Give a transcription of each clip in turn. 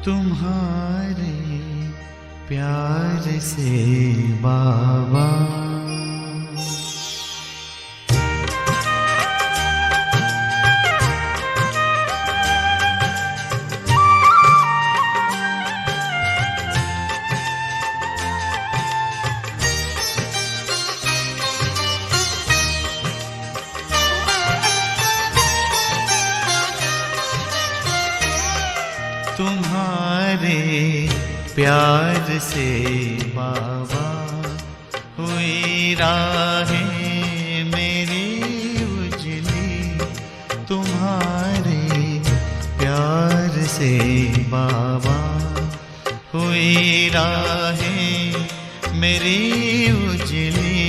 तुम्हारे प्यार से बाबा। तुम्हारे प्यार से बाबा हुई राहें मेरी उजली। तुम्हारे प्यार से बाबा हुई राहें मेरी उजली।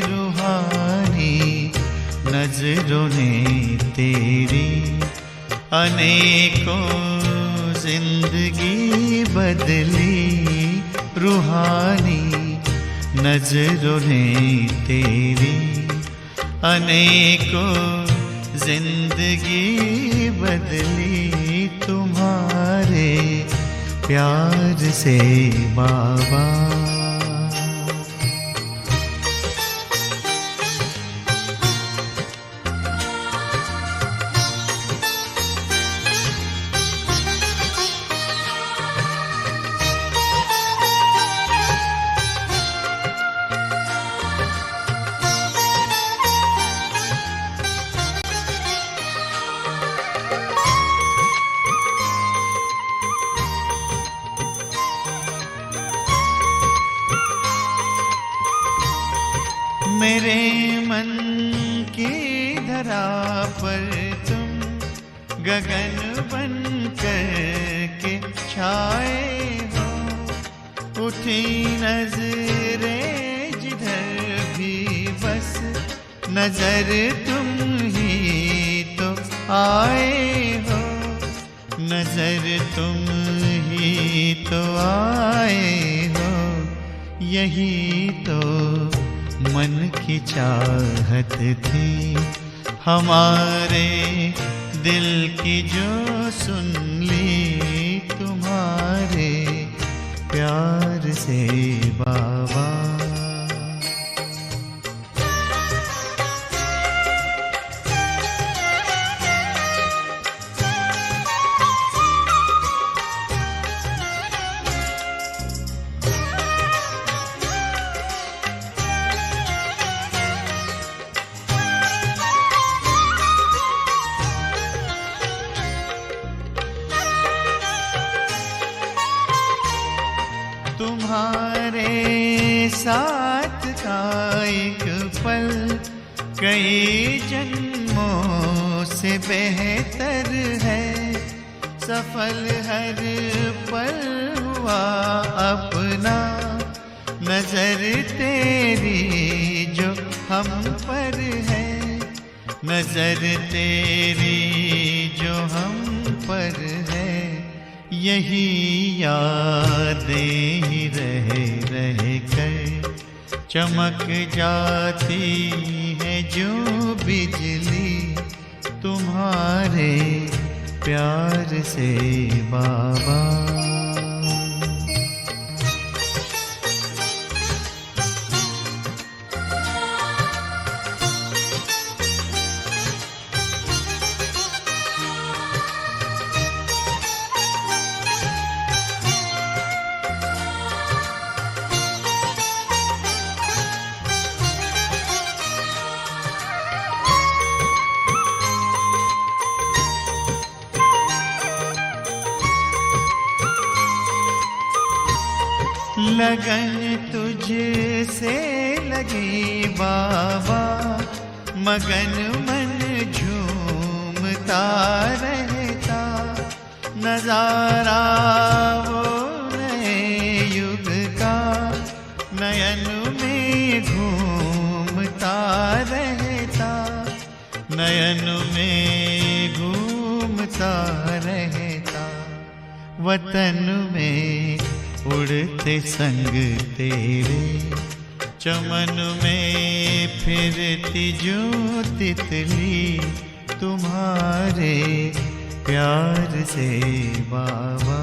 रूहानी नजरों ने तेरी अनेकों जिंदगी बदली। रूहानी नजरों ने तेरी अनेकों जिंदगी बदली। तुम्हारे प्यार से बाबा। मेरे मन की धरा पर तुम गगन बन कर के छाए हो। उठी नजरें जिधर भी बस नजर तुम ही तो आए हो। नजर तुम ही तो आए हो। यही तो मन की चाहत थी हमारे दिल की जो सुन ली। तुम्हारे प्यार से बाबा। तुम्हारे साथ का एक पल कई जन्मों से बेहतर है। सफल हर पल हुआ अपना। नजर तेरी जो हम पर है। नजर तेरी जो हम पर है। यही यादें ही रह रह कर चमक जाती है जो बिजली। तुम्हारे प्यार से बाबा। लगन तुझसे लगी बाबा। मगन मन झूमता रहता। नजारा वो नए युग का नयन में घूमता रहता। नयन में घूमता रहता। वतन में उड़ते संग तेरे। चमन में फिरती जो तितली। तुम्हारे प्यार से बाबा।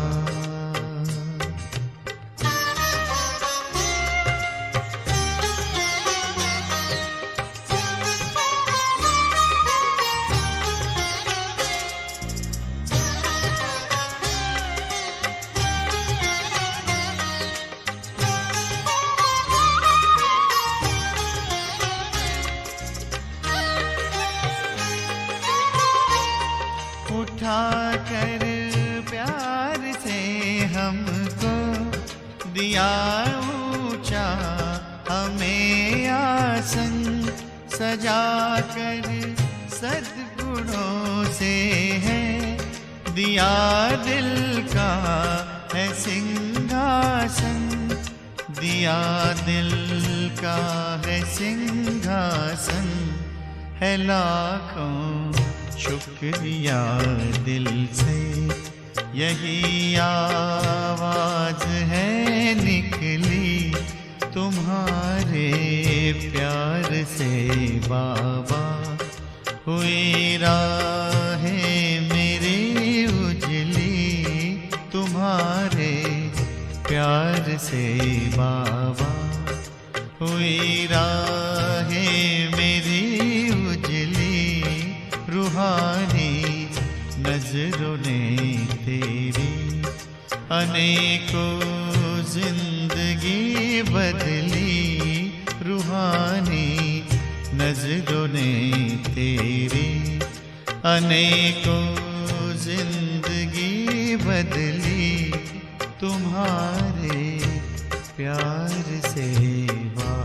उठा कर प्यार से हमको दिया ऊंचा, हमें आसन सजा कर सद्गुणों से है दिया दिल का है सिंहासन, दिया दिल का है सिंहासन, है लाखों शुक्रिया दिल से, यही आवाज है निकली तुम्हारे प्यार से बाबा। हुई राहें मेरी उजली तुम्हारे प्यार से बाबा, हुई राहें मेरी उजली रूहानी नजरों ने तेरी, अनेकों जिंदगी बदली रूहानी नजरों ने तेरी, अनेकों जिंदगी बदली तुम्हारे प्यार से बाबा।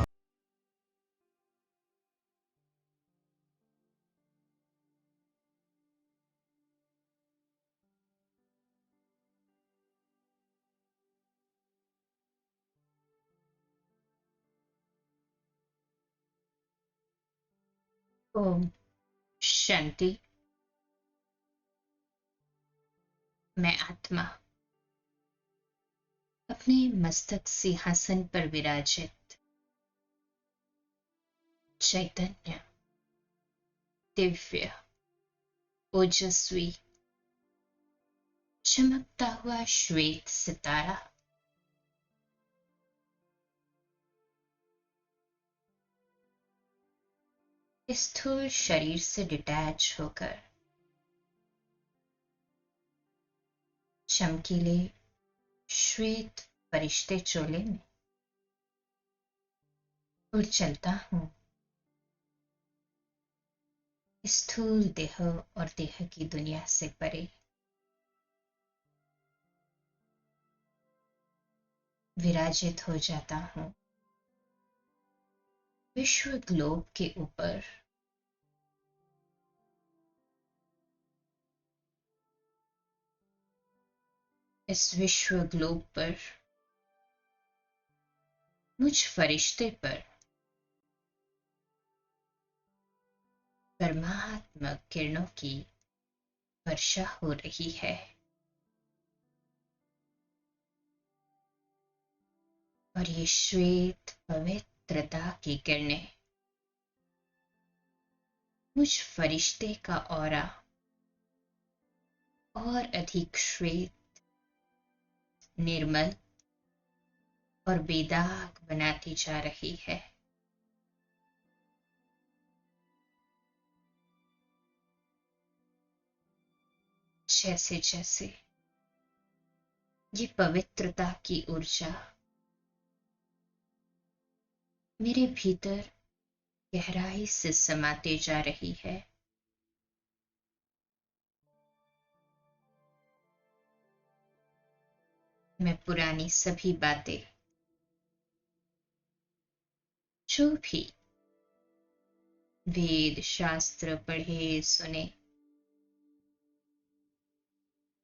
ओम शांति। मैं आत्मा अपने मस्तक सिंहासन पर विराजित चैतन्य दिव्य ओजस्वी चमकता हुआ श्वेत सितारा स्थूल शरीर से डिटैच होकर चमकीले श्वेत फरिश्ते चोले में उड़ चलता हूं स्थूल देह और देह की दुनिया से परे। विराजित हो जाता हूं विश्व ग्लोब के ऊपर। इस विश्व ग्लोब पर मुझ फरिश्ते पर परमात्मा किरणों की वर्षा हो रही है और ये श्वेत पवित्रता की किरणें मुझ फरिश्ते का ऑरा और अधिक श्वेत, निर्मल और बेदाग बनाती जा रही है। जैसे जैसे ये पवित्रता की ऊर्जा मेरे भीतर गहराई से समाते जा रही है, मैं पुरानी सभी बातें जो भी वेद शास्त्र पढ़े सुने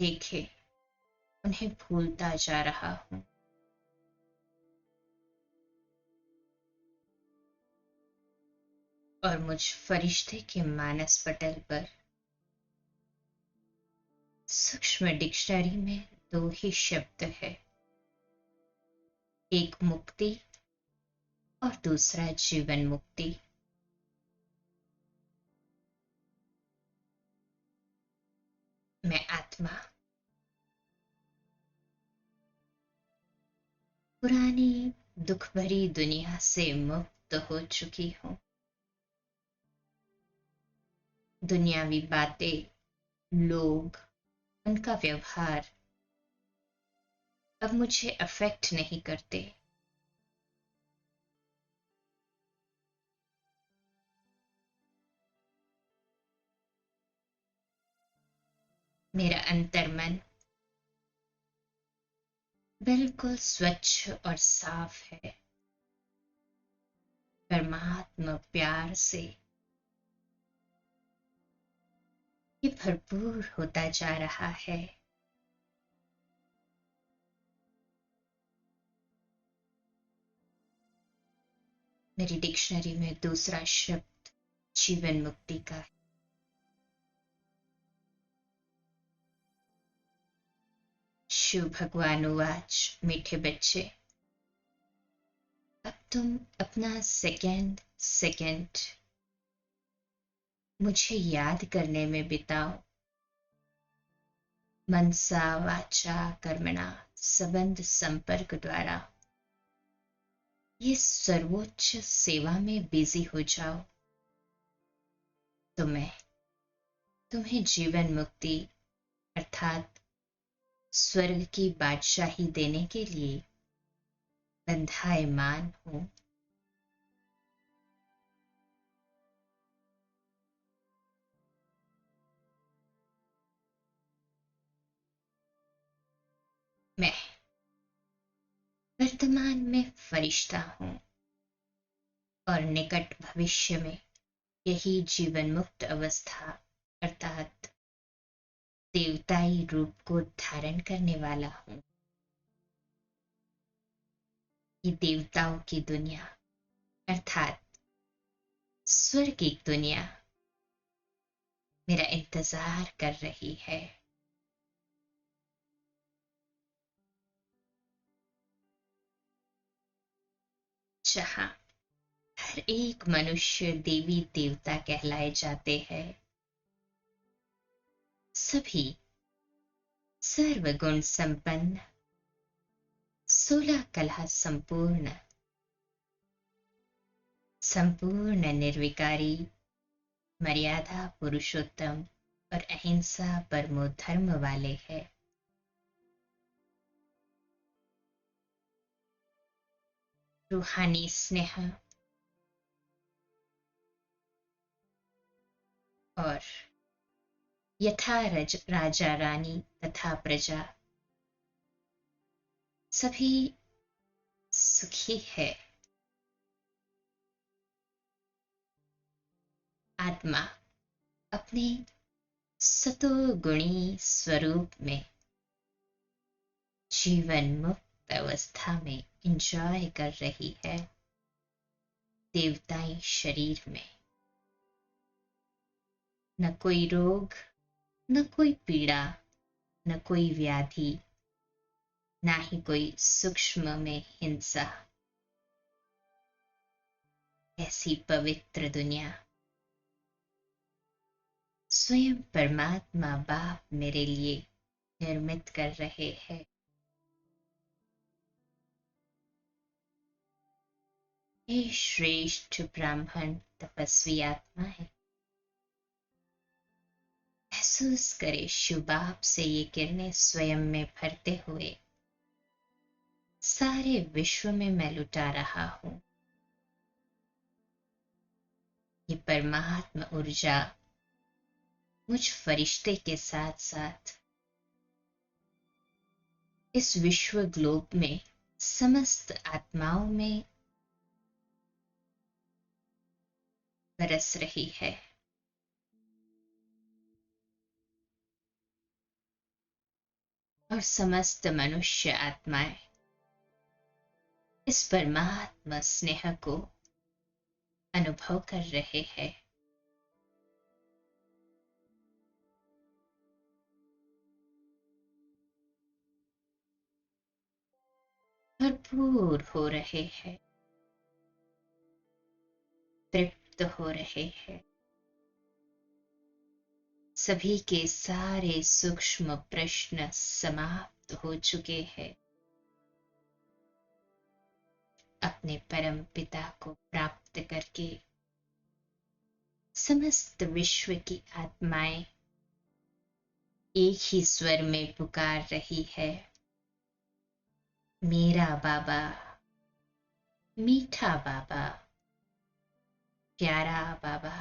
देखे उन्हें भूलता जा रहा हूं। और मुझ फरिश्ते के मानस पटल पर सूक्ष्म डिक्शनरी में दो ही शब्द है, एक मुक्ति और दूसरा जीवन मुक्ति। मैं आत्मा पुरानी दुख भरी दुनिया से मुक्त हो चुकी हूँ। दुनियावी बातें, लोग, उनका व्यवहार अब मुझे अफेक्ट नहीं करते। मेरा अंतर्मन बिल्कुल स्वच्छ और साफ है। परमात्मा प्यार से ये भरपूर होता जा रहा है। मेरी डिक्शनरी में दूसरा शब्द जीवन मुक्ति का है। शिव भगवान उवाच, मीठे बच्चे, अब तुम अपना सेकंड सेकंड मुझे याद करने में बिताओ। मनसा वाचा कर्मणा संबंध संपर्क द्वारा ये सर्वोच्च सेवा में बिजी हो जाओ। तो मैं तुम्हें जीवन मुक्ति अर्थात स्वर्ग की बादशाही देने के लिए बंधायमान हूं। मैं वर्तमान में फरिश्ता हूं और निकट भविष्य में यही जीवन मुक्त अवस्था अर्थात देवताई रूप को धारण करने वाला हूं। ये देवताओं की दुनिया अर्थात स्वर्गिक दुनिया मेरा इंतजार कर रही है। जहां हर एक मनुष्य देवी देवता कहलाए जाते हैं। सभी सर्वगुण संपन्न, 16 कला संपूर्ण, संपूर्ण निर्विकारी, मर्यादा पुरुषोत्तम और अहिंसा परमो धर्म वाले हैं। रूहानी स्नेह और यथा राजा रानी तथा प्रजा सभी सुखी है। आत्मा अपने सतोगुणी स्वरूप में जीवन मुक्त अवस्था में एंजॉय कर रही है। देवताई शरीर में न कोई रोग, न कोई पीड़ा, न कोई व्याधि, ना ही कोई सूक्ष्म में हिंसा। ऐसी पवित्र दुनिया स्वयं परमात्मा बाप मेरे लिए निर्मित कर रहे हैं। ये श्रेष्ठ ब्राह्मण तपस्वी आत्मा है। महसूस करे शिव बाप से ये किरणें स्वयं में भरते हुए सारे विश्व में मैं लुटा रहा हूं। ये परमात्मा ऊर्जा मुझ फरिश्ते के साथ साथ इस विश्व ग्लोब में समस्त आत्माओं में बरस रही है। और समस्त मनुष्य आत्माएं इस परमात्मा स्नेह को अनुभव कर रहे हैं। भरपूर हो रहे हैं, तृप्त हो रहे हैं, सभी के सारे सूक्ष्म प्रश्न समाप्त हो चुके हैं। अपने परम पिता को प्राप्त करके समस्त विश्व की आत्माएं एक ही स्वर में पुकार रही है, मेरा बाबा, मीठा बाबा, प्यारा बाबा।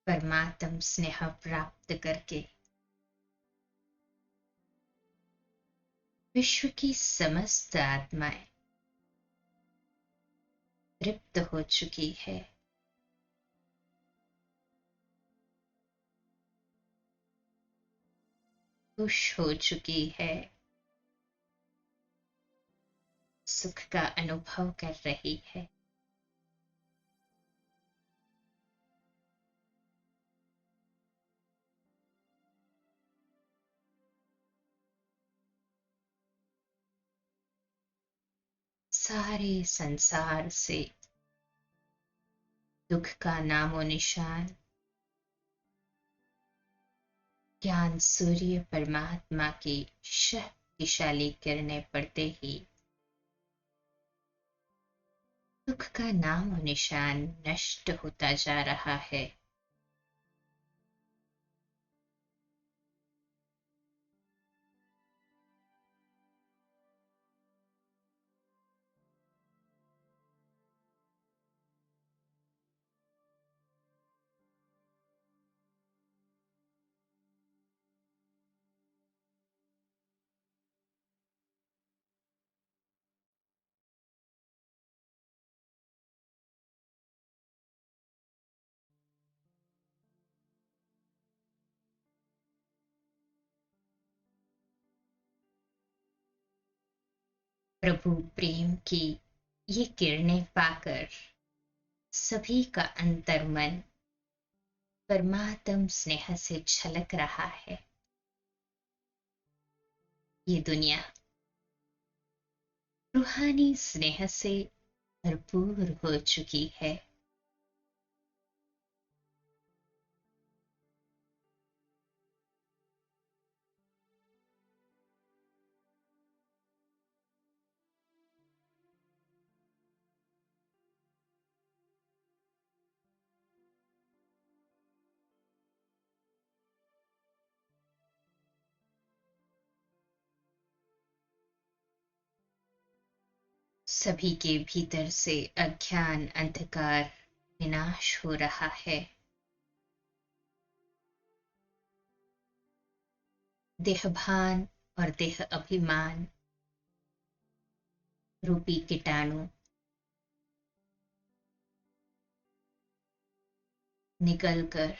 परमात्म स्नेह प्राप्त करके विश्व की समस्त आत्माएं तृप्त हो चुकी है। खुश हो चुकी है, सुख का अनुभव कर रही है। सारे संसार से दुख का नामो निशान ज्ञान सूर्य परमात्मा की शक्तिशाली किरणें पड़ते ही दुख का नामो निशान नष्ट होता जा रहा है। प्रभु प्रेम की ये किरणें पाकर सभी का अंतर्मन परमात्म स्नेह से झलक रहा है। ये दुनिया रूहानी स्नेह से भरपूर हो चुकी है। सभी के भीतर से अज्ञान अंधकार विनाश हो रहा है। देहभान और देह अभिमान रूपी कीटाणु निकलकर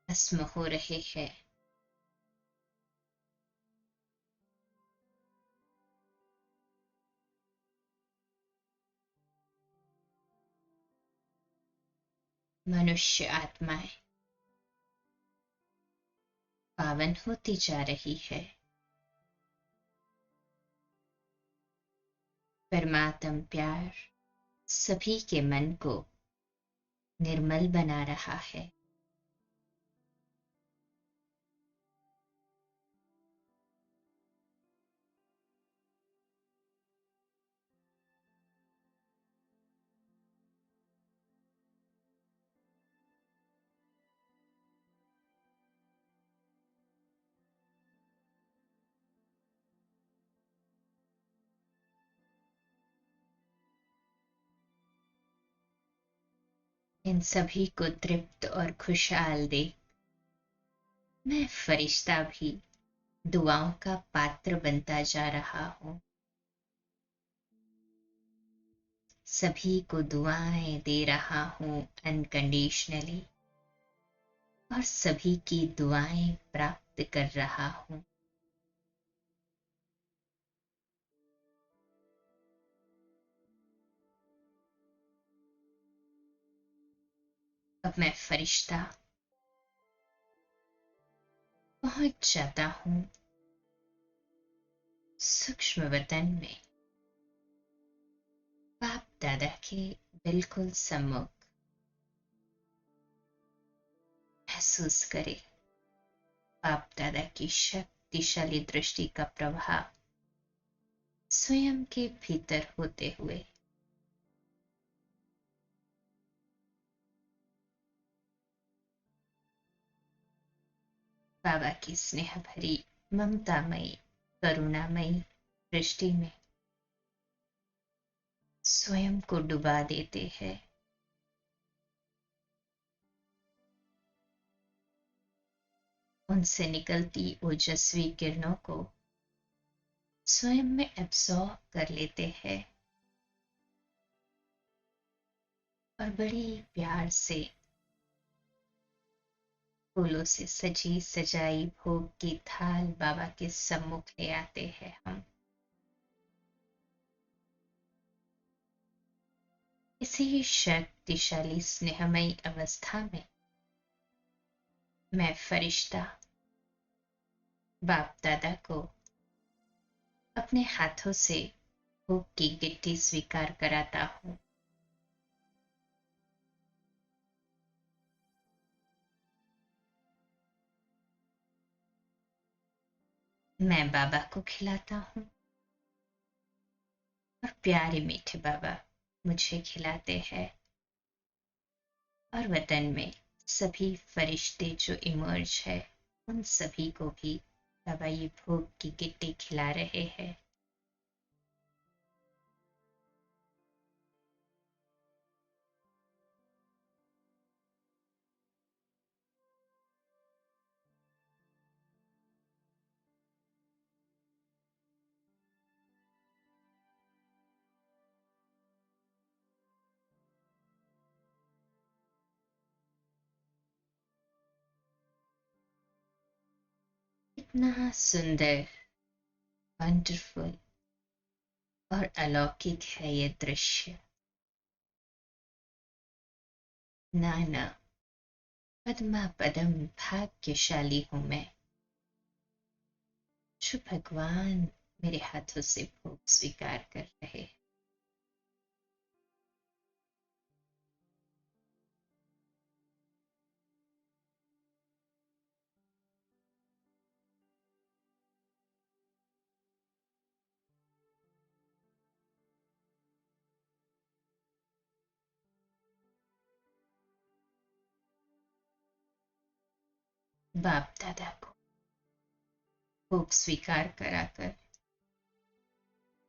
भस्म हो रहे हैं। मनुष्य आत्माएं पावन होती जा रही है। परमात्म प्यार सभी के मन को निर्मल बना रहा है। इन सभी को तृप्त और खुशहाल देख मैं फरिश्ता भी दुआओं का पात्र बनता जा रहा हूं। सभी को दुआएं दे रहा हूं अनकंडीशनली और सभी की दुआएं प्राप्त कर रहा हूं। अब मैं फरिश्ता पहुंच जाता हूँ सूक्ष्म वतन में, बाप दादा के बिल्कुल सम्मुख। महसूस करे बाप दादा की शक्तिशाली दृष्टि का प्रभाव स्वयं के भीतर होते हुए। बाबा की स्नेह भरी ममतामयी करुणामयी दृष्टि में स्वयं को डुबा देते हैं। उनसे निकलती ओजस्वी किरणों को स्वयं में एब्सॉर्ब कर लेते हैं और बड़ी प्यार से फूलों से सजी सजाई भोग की थाल बाबा के सम्मुख ले आते हैं हम। इसी शक्तिशाली स्नेहमयी अवस्था में मैं फरिश्ता बाप दादा को अपने हाथों से भोग की गिट्टी स्वीकार कराता हूँ। मैं बाबा को खिलाता हूँ और प्यारे मीठे बाबा मुझे खिलाते हैं। और वतन में सभी फरिश्ते जो इमर्ज है उन सभी को भी बाबा ये भोग की गिट्टी खिला रहे हैं। इतना सुंदर, वंडरफुल और अलौकिक है ये दृश्य। नाना पद्मा पदम भाग्यशाली हूं मैं जो भगवान मेरे हाथों से भोग स्वीकार कर रहे हैं। बाप दादा को भोग स्वीकार कराकर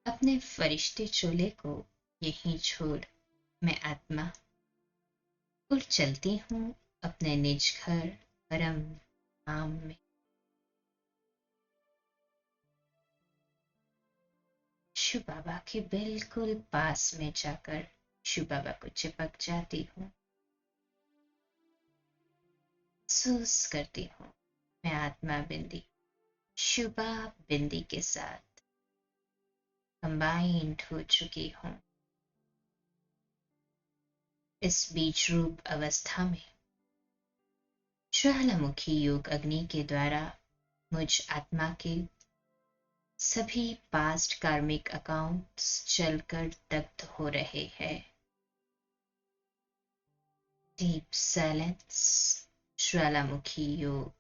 अपने फरिश्ते चोले को यहीं छोड़ मैं आत्मा उड़ चलती हूँ अपने निज घर परम धाम में। शिव बाबा के बिल्कुल पास में जाकर शिव बाबा को चिपक जाती हूँ। महसूस करती हूँ मैं आत्मा बिंदी शुभा बिंदी के साथ कंबाइंड हो चुकी हूँ। इस बीज रूप अवस्था में ज्वालामुखी योग अग्नि के द्वारा मुझ आत्मा के सभी पास्ट कार्मिक अकाउंट्स जलकर दग्ध हो रहे हैं। डीप साइलेंस, ज्वालामुखी योग।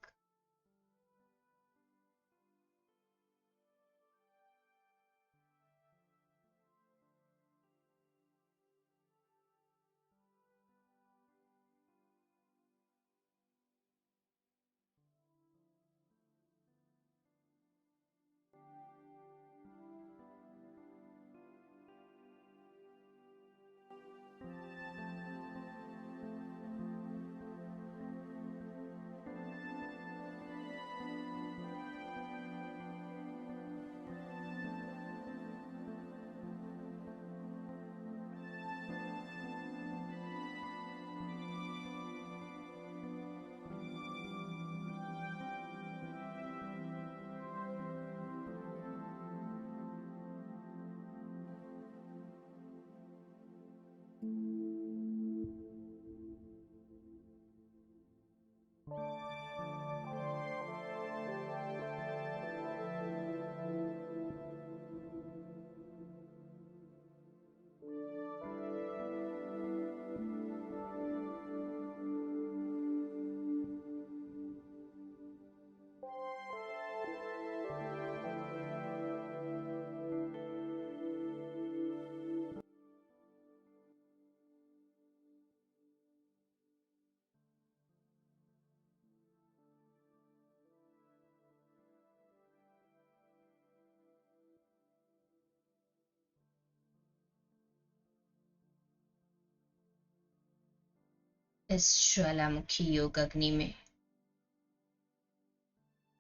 इस ज्वालामुखी योग अग्नि में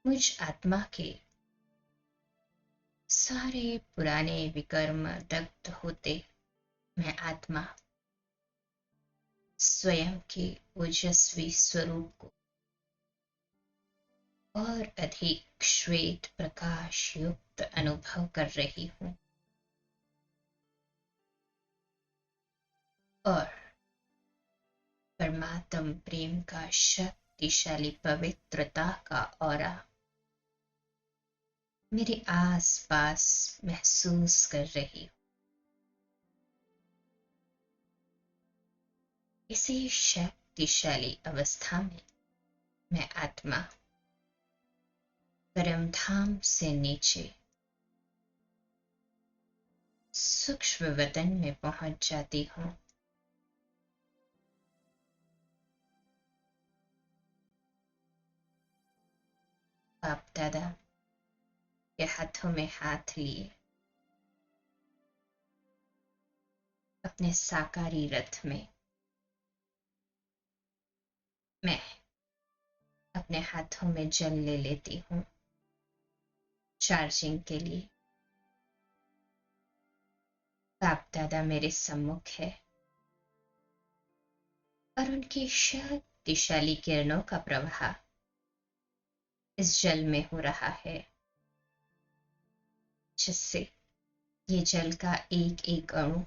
मुझ आत्मा के सारे पुराने विकर्म दग्ध होते मैं आत्मा स्वयं के ओजस्वी स्वरूप को और अधिक श्वेत प्रकाश युक्त अनुभव कर रही हूँ और परमात्म प्रेम का शक्तिशाली पवित्रता का ऑरा मेरे आस पास महसूस कर रही हूँ। इसी शक्तिशाली अवस्था में मैं आत्मा परमधाम से नीचे सूक्ष्म वतन में पहुंच जाती हूँ। बाप दादा के हाथों में हाथ लिए अपने साकारी रथ में मैं अपने हाथों में जल ले लेती हूँ चार्जिंग के लिए। बाप दादा मेरे सम्मुख है और उनकी शक्तिशाली किरणों का प्रवाह इस जल में हो रहा है, जिससे ये जल का एक एक अणु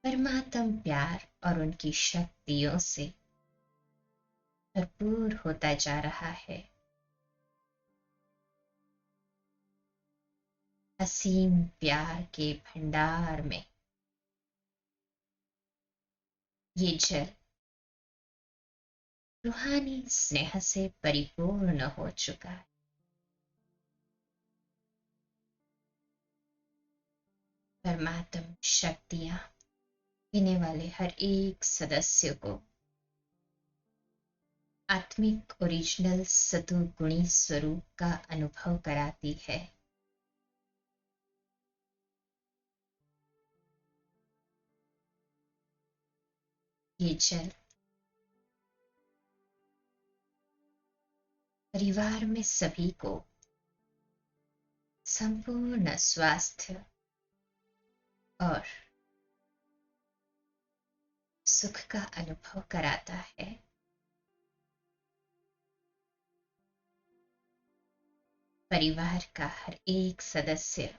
परमात्म प्यार और उनकी शक्तियों से भरपूर होता जा रहा है। असीम प्यार के भंडार में ये जल रूहानी स्नेह से परिपूर्ण हो चुका है। परमात्म शक्तियां पीने वाले हर एक सदस्य को आत्मिक ओरिजिनल सतुगुणी स्वरूप का अनुभव कराती है। ये जल परिवार में सभी को संपूर्ण स्वास्थ्य और सुख का अनुभव कराता है। परिवार का हर एक सदस्य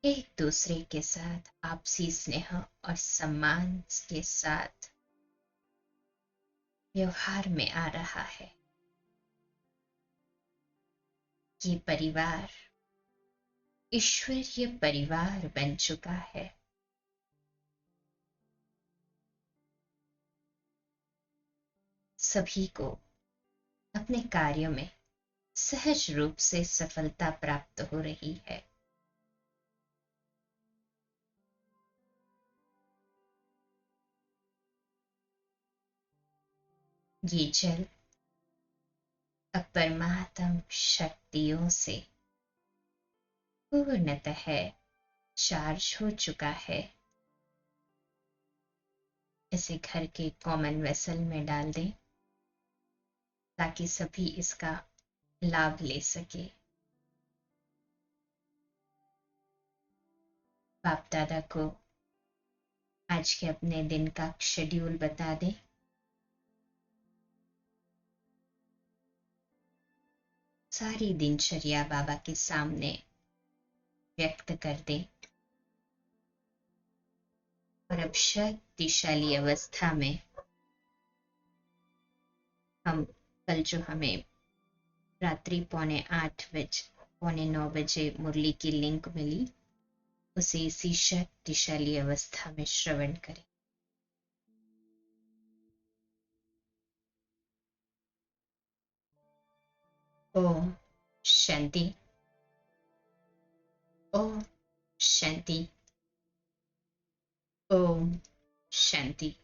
एक दूसरे के साथ आपसी स्नेह और सम्मान के साथ व्यवहार में आ रहा है। ये परिवार ईश्वरीय परिवार बन चुका है। सभी को अपने कार्यों में सहज रूप से सफलता प्राप्त हो रही है। ये जल अब परमात्म शक्तियों से पूर्णतः चार्ज हो चुका है। इसे घर के कॉमन वेसल में डाल दें ताकि सभी इसका लाभ ले सके। बाप दादा को आज के अपने दिन का शेड्यूल बता दें। सारी दिनचर्या बाबा के सामने व्यक्त कर दें और अब शक्तिशाली अवस्था में हम कल जो हमें रात्रि 8:45 मुरली की लिंक मिली उसे इसी शक्तिशाली अवस्था में श्रवण करें। ओम शांति। ओम शांति। ओम शांति।